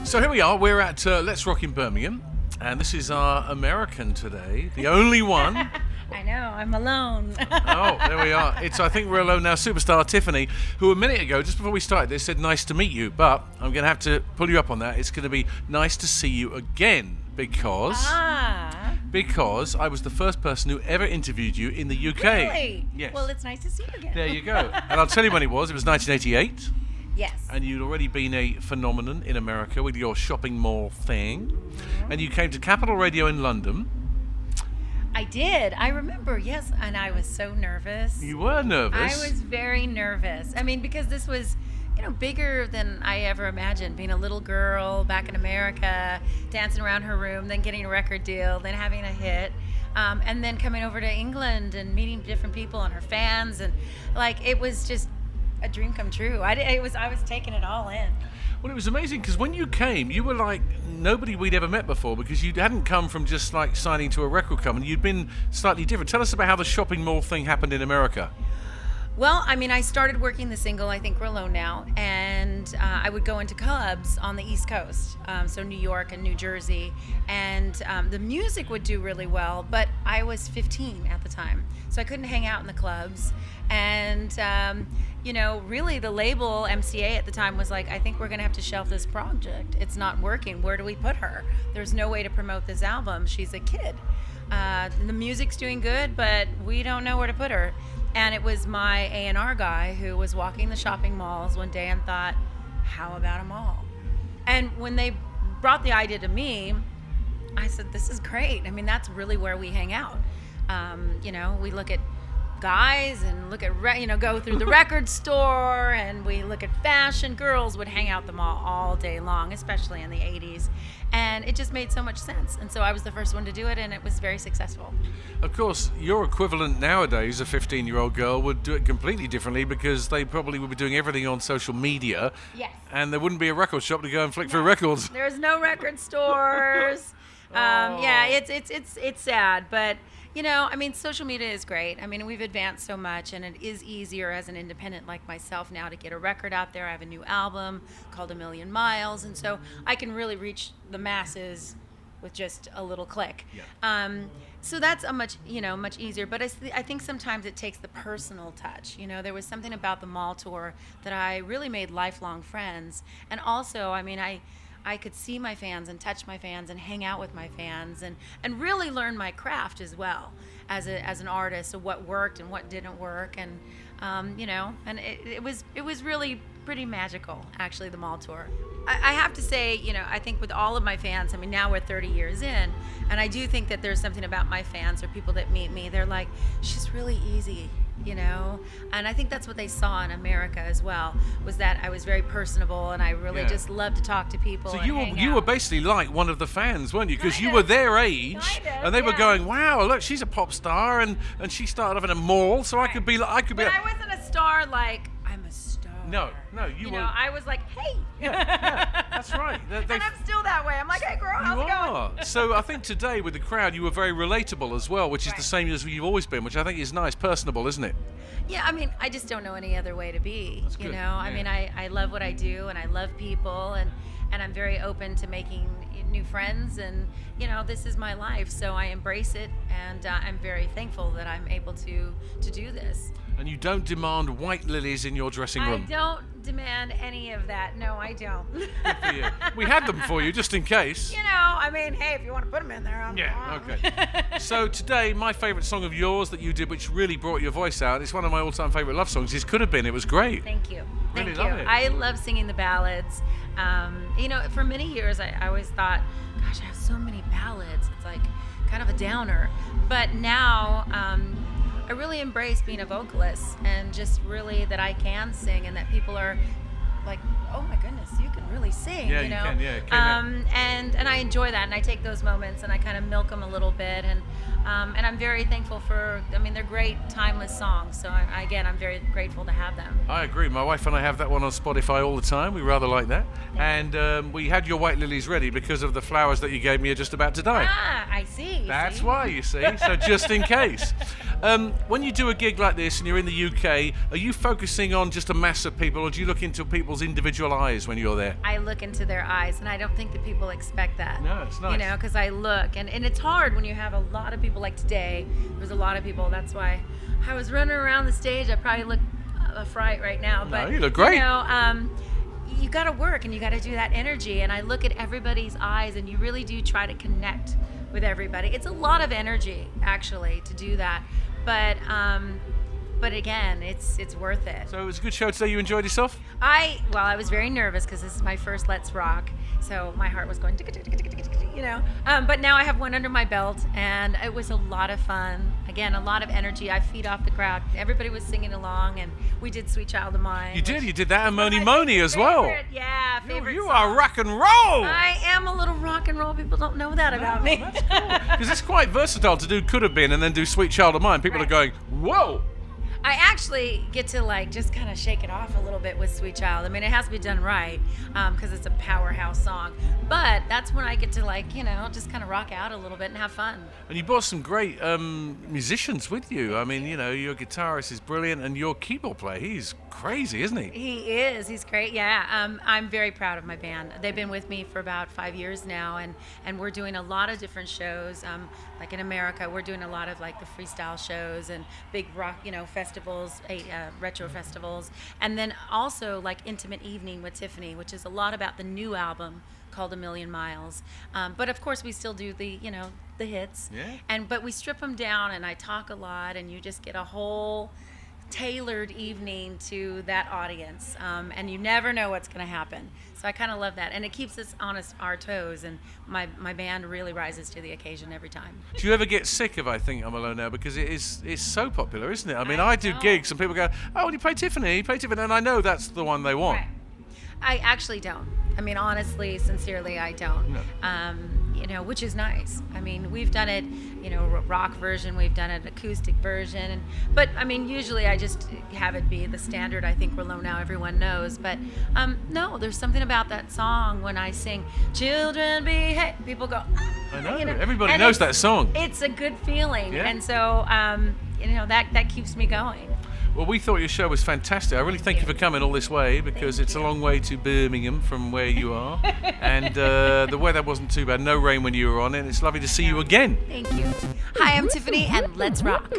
So here we are, we're at Let's Rock in Birmingham, and this is our American today, the only one. I know, I'm alone. Oh, there we are. I think we're alone now. Superstar Tiffany, who a minute ago, just before we started this, said nice to meet you, but I'm going to have to pull you up on that. It's going to be nice to see you again, because I was the first person who ever interviewed you in the UK. Really? Yes. Well, it's nice to see you again. There you go. And I'll tell you when it was. It was 1988. Yes. And you'd already been a phenomenon in America with your shopping mall thing. Mm-hmm. And you came to Capital Radio in London. I did. I remember, yes. And I was so nervous. You were nervous. I was very nervous. I mean, because this was, bigger than I ever imagined. Being a little girl back in America, dancing around her room, then getting a record deal, then having a hit. And then coming over to England and meeting different people and her fans. And, it was just a dream come true. I was taking it all in. Well, it was amazing because when you came, you were like nobody we'd ever met before, because you hadn't come from just like signing to a record company. You'd been slightly different. Tell us about how the shopping mall thing happened in America. Well, I started working the single, I think we're alone now, and I would go into clubs on the East Coast, so New York and New Jersey, and the music would do really well, but I was 15 at the time, so I couldn't hang out in the clubs, and really the label, MCA at the time, was like, I think we're going to have to shelf this project. It's not working. Where do we put her? There's no way to promote this album. She's a kid. The music's doing good, but we don't know where to put her. And it was my A&R guy who was walking the shopping malls one day and thought, how about a mall? And when they brought the idea to me, I said, this is great. That's really where we hang out. We look at guys and look at, go through the record store, and we look at fashion. Girls would hang out the mall all day long, especially in the 80s. And it just made so much sense. And so I was the first one to do it, and it was very successful. Of course, your equivalent nowadays, a 15-year-old girl, would do it completely differently, because they probably would be doing everything on social media. Yes. And there wouldn't be a record shop to go and flick through records. There's no record stores. Yeah, it's sad, but social media is great. We've advanced so much, and it is easier as an independent like myself now to get a record out there. I have a new album called A Million Miles, and so I can really reach the masses with just a little click. Yeah. So that's a much easier, but I think sometimes it takes the personal touch. There was something about the mall tour that I really made lifelong friends, and also, I could see my fans and touch my fans and hang out with my fans and really learn my craft as well as an artist, of what worked and what didn't work, and and it was really pretty magical, actually, the mall tour. I have to say, I think with all of my fans, now we're 30 years in, and I do think that there's something about my fans or people that meet me, they're like, she's really easy. And I think that's what they saw in America as well, was that I was very personable, and I really just loved to talk to people. So you were basically like one of the fans, weren't you? Because you were their age, and they were going, "Wow, look, she's a pop star," and she started off in a mall, so I could be. But I wasn't a star like I'm a star. No, you were. I was like, hey. Yeah, that's right. And I'm still that way. I'm like, hey, girl, how's it going? So I think today with the crowd, you were very relatable as well, which is the same as you've always been, which I think is nice, personable, isn't it? Yeah, I just don't know any other way to be. That's good. Yeah. I love what I do, and I love people, and I'm very open to making new friends, and this is my life, so I embrace it, and I'm very thankful that I'm able to do this. And you don't demand white lilies in your dressing room. I don't demand any of that. No, I don't. Good for you. We had them for you, just in case. Hey, if you want to put them in there, okay. So today, my favourite song of yours that you did, which really brought your voice out, it's one of my all-time favourite love songs, is Could Have Been. It was great. Thank you. Really Thank you. love it. I love singing the ballads. For many years, I always thought, gosh, I have so many ballads. It's like kind of a downer. But now, I really embrace being a vocalist, and just really that I can sing, and that people are like, oh my goodness, you can really sing. Yeah, you can. Yeah, and I enjoy that, and I take those moments and I kind of milk them a little bit, and I'm very thankful for. They're great, timeless songs. So I'm very grateful to have them. I agree. My wife and I have that one on Spotify all the time. We rather like that. Yeah. And we had your white lilies ready because of the flowers that you gave me are just about to die. Ah, I see. That's why, you see. So just in case. When you do a gig like this and you're in the UK, are you focusing on just a mass of people, or do you look into people's people's individual eyes when you're there? I look into their eyes, and I don't think that people expect that. No, it's nice. You know, because I look, and it's hard when you have a lot of people. Like today, there was a lot of people. That's why I was running around the stage. I probably look a fright right now, but you look great. You know, you got to work, and you got to do that energy. And I look at everybody's eyes, and you really do try to connect with everybody. It's a lot of energy, actually, to do that. But again, it's worth it. So it was a good show today. You enjoyed yourself? I was very nervous because this is my first Let's Rock, so my heart was going, you know. But now I have one under my belt, and it was a lot of fun. Again, a lot of energy. I feed off the crowd. Everybody was singing along, and we did "Sweet Child of Mine." You did that and Moni Moni as well. Yeah, favorite. You song. are rock and roll. I am a little rock and roll. People don't know that about me. That's cool. Because it's quite versatile to do "Could Have Been" and then do "Sweet Child of Mine." People are going, whoa. I actually get to just kind of shake it off a little bit with Sweet Child. I mean, it has to be done right because it's a powerhouse song. But that's when I get to just kind of rock out a little bit and have fun. And you brought some great musicians with you. I mean, your guitarist is brilliant and your keyboard player, he's crazy, isn't he? He is. He's great. Yeah. I'm very proud of my band. They've been with me for about 5 years now, and we're doing a lot of different shows. Like in America, we're doing a lot of like the freestyle shows and big rock, festivals, retro festivals, and then also like Intimate Evening with Tiffany, which is a lot about the new album called A Million Miles. But of course, we still do the hits. Yeah. But we strip them down, and I talk a lot, and you just get a whole tailored evening to that audience, and you never know what's going to happen. So I kind of love that, and it keeps us on our toes, and my band really rises to the occasion every time. Do you ever get sick of I Think I'm Alone Now? Because it's so popular, isn't it? I mean, I do gigs and people go, oh, you play Tiffany, and I know that's the one they want. Right. I actually don't. I mean, honestly, sincerely, I don't. No. Which is nice. I mean, we've done it, rock version, we've done an acoustic version, but I mean, usually I just have it be the standard. I think we're low now, everyone knows. But no, there's something about that song when I sing "Children Behave," people go. I know. Everybody knows that song. It's a good feeling, yeah. And so that keeps me going. Well, we thought your show was fantastic. I really thank you for coming all this way because it's a long way to Birmingham from where you are. And the weather wasn't too bad. No rain when you were on it. It's lovely to see you again. Thank you. Hi, I'm Tiffany, and let's rock.